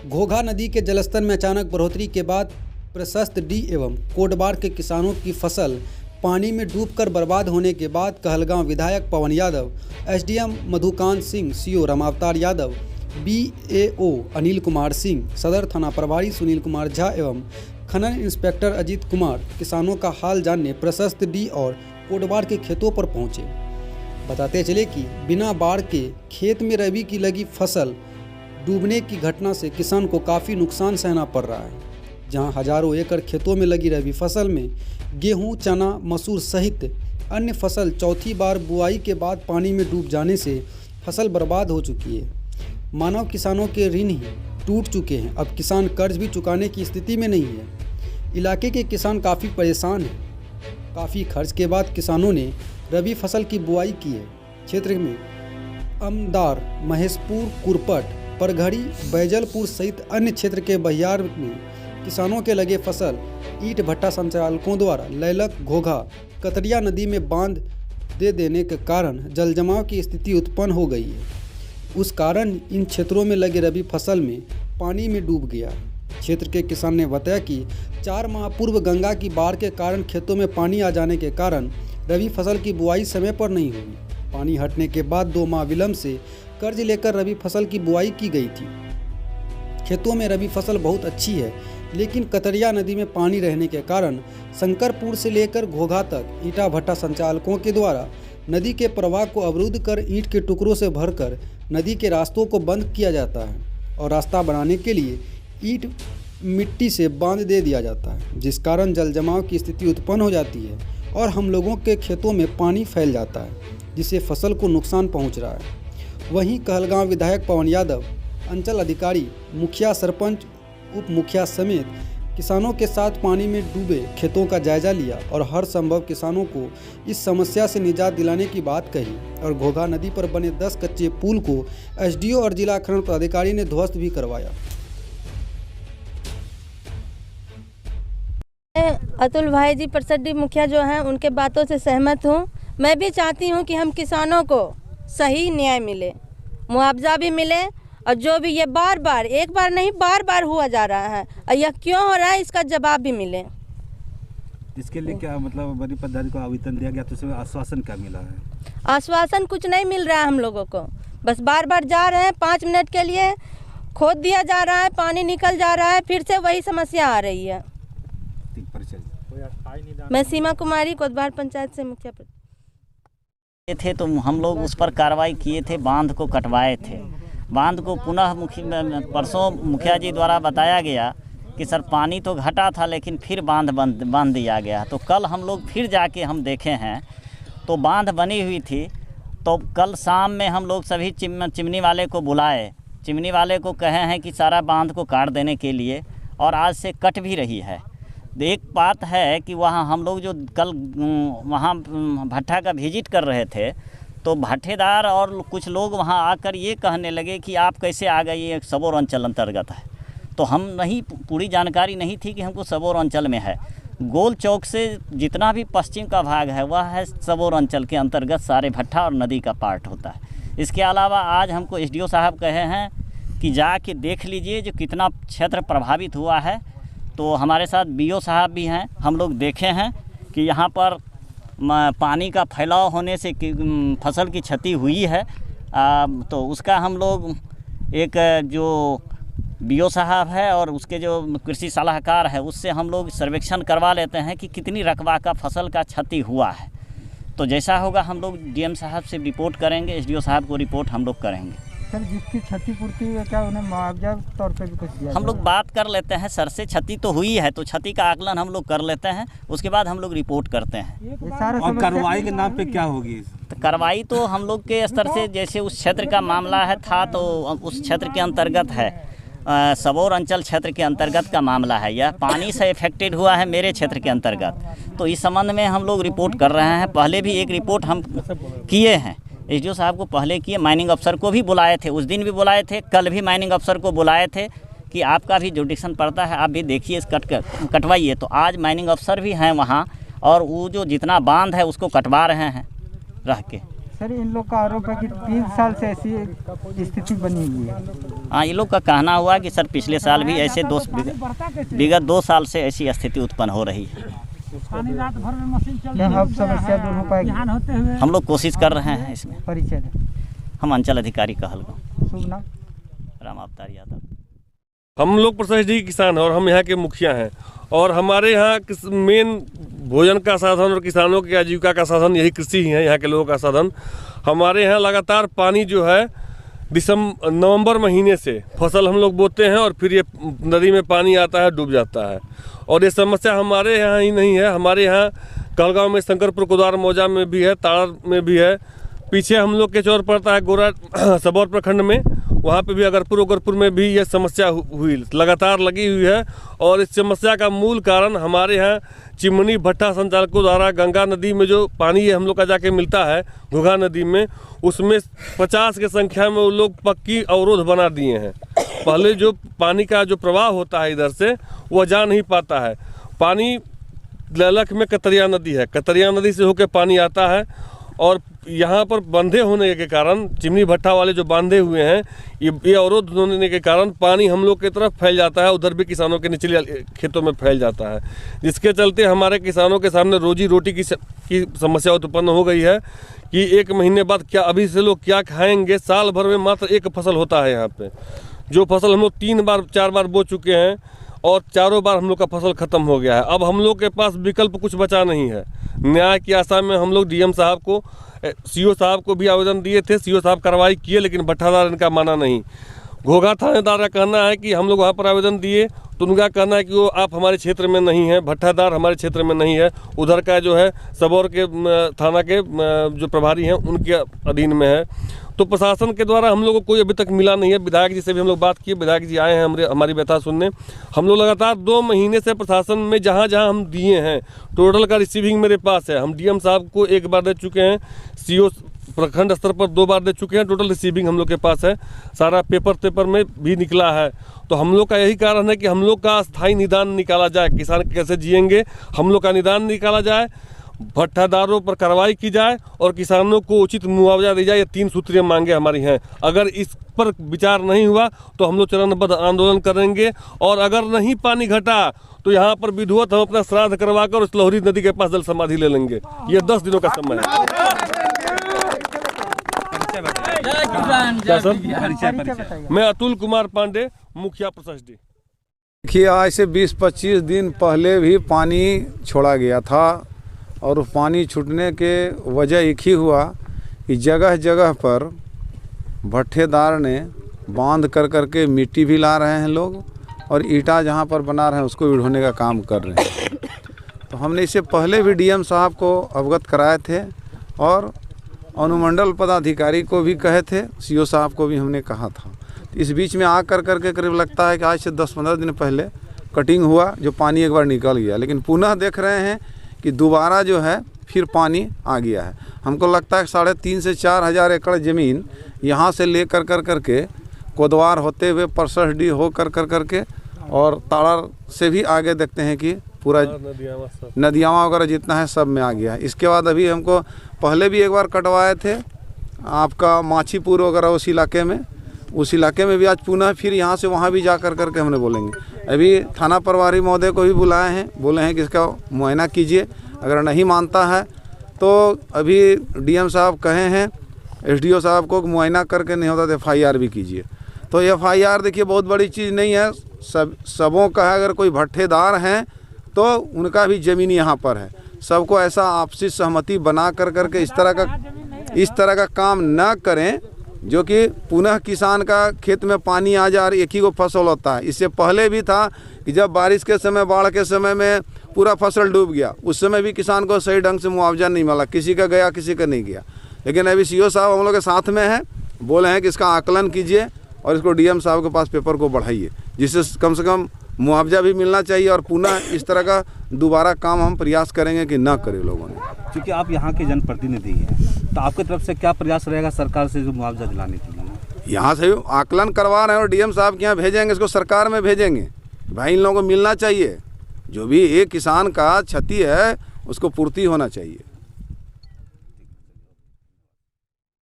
घोघा नदी के जलस्तर में अचानक बढ़ोतरी के बाद प्रशस्त डी एवं कोटबार के किसानों की फसल पानी में डूबकर बर्बाद होने के बाद कहलगांव विधायक पवन यादव, एसडीएम मधुकांत सिंह, सीओ रामावतार यादव, बीएओ अनिल कुमार सिंह, सदर थाना प्रभारी सुनील कुमार झा एवं खनन इंस्पेक्टर अजीत कुमार किसानों का हाल जानने प्रशस्त डी और कोटबार के खेतों पर पहुंचे। बताते चले कि बिना बाढ़ के खेत में रबी की लगी फसल डूबने की घटना से किसान को काफ़ी नुकसान सहना पड़ रहा है। जहां हजारों एकड़ खेतों में लगी रबी फसल में गेहूं, चना, मसूर सहित अन्य फसल चौथी बार बुआई के बाद पानी में डूब जाने से फसल बर्बाद हो चुकी है। मानव किसानों के ऋण ही टूट चुके हैं। अब किसान कर्ज भी चुकाने की स्थिति में नहीं है। इलाके के किसान काफ़ी परेशान हैं। काफ़ी खर्च के बाद किसानों ने रबी फसल की बुआई की है। क्षेत्र में अमदार, महेशपुर, कुरपट, परघड़ी, बैजलपुर सहित अन्य क्षेत्र के बहियार में किसानों के लगे फसल ईंट भट्टा संचालकों द्वारा लैलक, घोघा, कतरिया नदी में बांध दे देने के कारण जलजमाव की स्थिति उत्पन्न हो गई है। उस कारण इन क्षेत्रों में लगे रबी फसल में पानी में डूब गया। क्षेत्र के किसान ने बताया कि 4 माह पूर्व गंगा की बाढ़ के कारण खेतों में पानी आ जाने के कारण रबी फसल की बुआई समय पर नहीं हुई। पानी हटने के बाद 2 माह विलंब से कर्ज लेकर रबी फसल की बुआई की गई थी। खेतों में रबी फसल बहुत अच्छी है, लेकिन कतरिया नदी में पानी रहने के कारण शंकरपुर से लेकर घोघा तक ईंटा भट्टा संचालकों के द्वारा नदी के प्रवाह को अवरुद्ध कर ईंट के टुकड़ों से भरकर नदी के रास्तों को बंद किया जाता है और रास्ता बनाने के लिए ईंट मिट्टी से बांध दे दिया जाता है, जिस कारण जल जमाव की स्थिति उत्पन्न हो जाती है और हम लोगों के खेतों में पानी फैल जाता है, जिससे फसल को नुकसान पहुंच रहा है। वहीं कहलगांव विधायक पवन यादव अंचल अधिकारी, मुखिया, सरपंच, उप मुखिया समेत किसानों के साथ पानी में डूबे खेतों का जायजा लिया और हर संभव किसानों को इस समस्या से निजात दिलाने की बात कही और घोघा नदी पर बने 10 कच्चे पुल को एसडीओ और जिला खनन पदाधिकारी ने ध्वस्त भी करवाया। अतुल भाई जी परसडी मुखिया जो हैं, उनके बातों से सहमत हूँ। मैं भी चाहती हूँ कि हम किसानों को सही न्याय मिले, मुआवजा भी मिले और जो भी ये बार बार, एक बार नहीं बार बार हुआ जा रहा है और यह क्यों हो रहा है इसका जवाब भी मिले। इसके लिए क्या मतलब बड़ी पदाधिकारी को आवेदन दिया गया तो उसमें आश्वासन क्या मिला है? आश्वासन कुछ नहीं मिल रहा है हम लोगों को। बस बार बार जा रहे हैं, 5 मिनट के लिए खोद दिया जा रहा है, पानी निकल जा रहा है, फिर से वही समस्या आ रही है। मैं सीमा कुमारी, कोतवार पंचायत से मुखिया थे, तो हम लोग उस पर कार्रवाई किए थे, बांध को कटवाए थे। बांध को पुनः परसों मुखिया जी द्वारा बताया गया कि सर पानी तो घटा था लेकिन फिर बांध दिया गया। तो कल हम लोग फिर जाके हम देखे हैं तो बांध बनी हुई थी। तो कल शाम में हम लोग सभी चिमनी वाले को बुलाए, चिमनी वाले को कहे हैं कि सारा बांध को काट देने के लिए, और आज से कट भी रही है। एक बात है कि वहाँ हम लोग जो कल वहाँ भट्ठा का विजिट कर रहे थे तो भट्ठेदार और कुछ लोग वहाँ आकर ये कहने लगे कि आप कैसे आ गए, ये सबौर अंचल अंतर्गत है। तो हम नहीं, पूरी जानकारी नहीं थी कि हमको सबौर अंचल में है। गोल चौक से जितना भी पश्चिम का भाग है वह है सबौर अंचल के अंतर्गत, सारे भट्ठा और नदी का पार्ट होता है। इसके अलावा आज हमको एसडीओ साहब कहे हैं कि जाके देख लीजिए जो कितना क्षेत्र प्रभावित हुआ है। तो हमारे साथ बीओ साहब भी हैं, हम लोग देखे हैं कि यहाँ पर पानी का फैलाव होने से फसल की क्षति हुई है। तो उसका हम लोग एक जो बीओ साहब है और उसके जो कृषि सलाहकार है उससे हम लोग सर्वेक्षण करवा लेते हैं कि कितनी रकबा का फसल का क्षति हुआ है। तो जैसा होगा हम लोग डीएम साहब से रिपोर्ट करेंगे, एसडीओ साहब को रिपोर्ट हम लोग करेंगे। सर, जिसकी क्षतिपूर्ति है क्या उन्हें मुआवजा तौर पे भी कुछ दिया? हम लोग बात कर लेते हैं सर से, क्षति तो हुई है तो क्षति का आकलन हम लोग कर लेते हैं, उसके बाद हम लोग रिपोर्ट करते हैं। और कार्रवाई के नाम पे क्या होगी? तो कार्रवाई तो हम लोग के स्तर से, जैसे उस क्षेत्र का मामला है था तो उस क्षेत्र के अंतर्गत है, सबौर अंचल क्षेत्र के अंतर्गत का मामला है। यह पानी से इफेक्टेड हुआ है मेरे क्षेत्र के अंतर्गत, तो इस संबंध में हम लोग रिपोर्ट कर रहे हैं। पहले भी एक रिपोर्ट हम किए हैं, एसडीओ साहब को पहले किए, माइनिंग अफसर को भी बुलाए थे, उस दिन भी बुलाए थे, कल भी माइनिंग अफसर को बुलाए थे कि आपका भी जुडिक्शन पड़ता है, आप भी देखिए, कटवाइए। तो आज माइनिंग अफसर भी हैं वहाँ और वो जो जितना बांध है उसको कटवा रहे हैं रह के। सर इन लोग का आरोप है कि 3 साल से ऐसी स्थिति बनी हुई है। हाँ, ये लोग का कहना हुआ कि सर पिछले साल भी ऐसे विगत 2 साल से ऐसी स्थिति उत्पन्न हो रही है। क्या अब समस्या दूर हो पाएगी? हम लोग कोशिश कर रहे हैं इसमें। परिचय दें। हम अंचल अधिकारी कहलगांव। शुभ नाम? राम अवतार यादव। हम लोग प्रशासनिक किसान हैं और हम यहाँ के मुखिया हैं और हमारे यहाँ मेन भोजन का साधन और किसानों की आजीविका का साधन यही कृषि ही है। यहाँ के लोगों का साधन हमारे यहाँ लगातार पानी जो है नवंबर महीने से फसल हम लोग बोते हैं और फिर ये नदी में पानी आता है, डूब जाता है। और ये समस्या हमारे यहाँ ही नहीं है, हमारे यहाँ कहलगांव में, शंकरपुर, कोदार, मौजा में भी है, ताड़ में भी है। पीछे हम लोग के चौर पड़ता है गोरा सबौर प्रखंड में, वहाँ पे भी अगरपुर में भी ये समस्या हुई, लगातार लगी हुई है। और इस समस्या का मूल कारण हमारे यहाँ चिमनी भट्टा संचालकों द्वारा गंगा नदी में जो पानी हम लोग का जाके मिलता है, घोघा नदी में, उसमें 50 की संख्या में वो लोग पक्की अवरोध बना दिए हैं। पहले जो पानी का जो प्रवाह होता है इधर से वह जा नहीं पाता है। पानी ललख में कतरिया नदी है, कतरिया नदी से होकर पानी आता है और यहाँ पर बंधे होने के कारण, चिमनी भट्टा वाले जो बांधे हुए हैं, ये अवरोध होने के कारण पानी हम लोग की तरफ फैल जाता है, उधर भी किसानों के निचले खेतों में फैल जाता है, जिसके चलते हमारे किसानों के सामने रोजी रोटी की समस्या उत्पन्न हो गई है कि 1 महीने बाद क्या अभी से लोग क्या खाएंगे। साल भर में मात्र 1 फसल होता है यहाँ पे, जो फसल हम लोग 3-4 बार बो चुके हैं और चारों बार हम लोग का फसल ख़त्म हो गया है। अब हम लोग के पास विकल्प कुछ बचा नहीं है। न्याय की आशा में हम लोग डीएम साहब को, सीओ साहब को भी आवेदन दिए थे, सीओ साहब कार्रवाई किए, लेकिन भट्टादार इनका माना नहीं। घोघा थानेदार का कहना है कि हम लोग वहाँ पर आवेदन दिए तो उनका कहना है कि वो आप हमारे क्षेत्र में नहीं है, भट्टादार हमारे क्षेत्र में नहीं है, उधर का जो है सबौर के थाना के जो प्रभारी हैं उनके अधीन में है। तो प्रशासन के द्वारा हम लोग को कोई अभी तक मिला नहीं है। विधायक जी से भी हम लोग बात किए, विधायक जी आए हैं हमारी व्यथा सुनने। हम लोग लगातार 2 महीने से प्रशासन में जहाँ जहाँ हम दिए हैं, टोटल का रिसीविंग मेरे पास है। हम डीएम साहब को 1 बार दे चुके हैं, सीओ प्रखंड स्तर पर 2 बार दे चुके हैं, टोटल रिसीविंग हम लोग के पास है, सारा पेपर में भी निकला है। तो हम लोग का यही कारण है कि हम लोग का स्थायी निदान निकाला जाए, किसान कैसे जिएंगे, हम लोग का निदान निकाला जाए, भट्टादारों पर कार्रवाई की जाए और किसानों को उचित मुआवजा दी जाए। ये 3 सूत्रीय मांगे हमारी हैं। अगर इस पर विचार नहीं हुआ तो हम लोग चरणबद्ध आंदोलन करेंगे और अगर नहीं पानी घटा तो यहाँ पर विधिवत हम अपना श्राद्ध करवाकर उस लोहरी नदी के पास जल समाधि ले लेंगे। ये 10 दिनों का समय है। मैं अतुल कुमार पांडे, मुखिया प्रशासनिक। देखिए, आज से 20-25 दिन पहले भी पानी छोड़ा गया था और पानी छूटने के वजह एक ही हुआ कि जगह जगह पर भट्टेदार ने बांध कर के मिट्टी भी ला रहे हैं लोग और ईंटा जहां पर बना रहे हैं उसको ढोने का काम कर रहे हैं। तो हमने इससे पहले भी डीएम साहब को अवगत कराए थे और अनुमंडल पदाधिकारी को भी कहे थे, सीओ साहब को भी हमने कहा था। इस बीच में आकर करके करीब लगता है कि आज से 10-15 दिन पहले कटिंग हुआ, जो पानी एक बार निकल गया, लेकिन पुनः देख रहे हैं कि दोबारा जो है फिर पानी आ गया है। हमको लगता है 3.5 से 4 हज़ार एकड़ ज़मीन यहाँ से ले करके कोदवार होते हुए परसडी हो करके और ताड़ा से भी आगे देखते हैं कि पूरा नदियामा वगैरह जितना है सब में आ गया है। इसके बाद अभी हमको पहले भी एक बार कटवाए थे आपका माछीपुर वगैरह उस इलाके में भी आज पुनः फिर यहाँ से वहाँ भी जा करके हमने बोलेंगे। अभी थाना प्रभारी महोदय को भी बुलाए हैं, बोले हैं कि इसका मुआयना कीजिए, अगर नहीं मानता है तो अभी डीएम साहब कहे हैं एसडीओ साहब को मुआयना करके नहीं होता तो FIR भी कीजिए। तो FIR देखिए बहुत बड़ी चीज़ नहीं है, सबों का है। अगर कोई भट्टेदार हैं तो उनका भी ज़मीन यहाँ पर है, सबको ऐसा आपसी सहमति बना करके इस तरह का काम न करें जो कि पुनः किसान का खेत में पानी आ जा रही, एक ही को फसल होता है। इससे पहले भी था कि जब बारिश के समय, बाढ़ के समय में पूरा फसल डूब गया, उस समय भी किसान को सही ढंग से मुआवजा नहीं मिला, किसी का गया किसी का नहीं गया। लेकिन अभी सीओ साहब हम लोग के साथ में है, बोले हैं कि इसका आकलन कीजिए और इसको डीएम साहब के पास पेपर को बढ़ाइए, जिससे कम से कम मुआवजा भी मिलना चाहिए और पुनः इस तरह का दोबारा काम हम प्रयास करेंगे कि ना करें लोगों ने। क्योंकि आप यहाँ के जनप्रतिनिधि हैं तो आपकी तरफ से क्या प्रयास रहेगा सरकार से जो मुआवजा दिलाने के लिए? यहाँ से आकलन करवा रहे हैं और डीएम साहब के यहाँ भेजेंगे, इसको सरकार में भेजेंगे। भाई इन लोगों को मिलना चाहिए, जो भी एक किसान का क्षति है उसको पूर्ति होना चाहिए।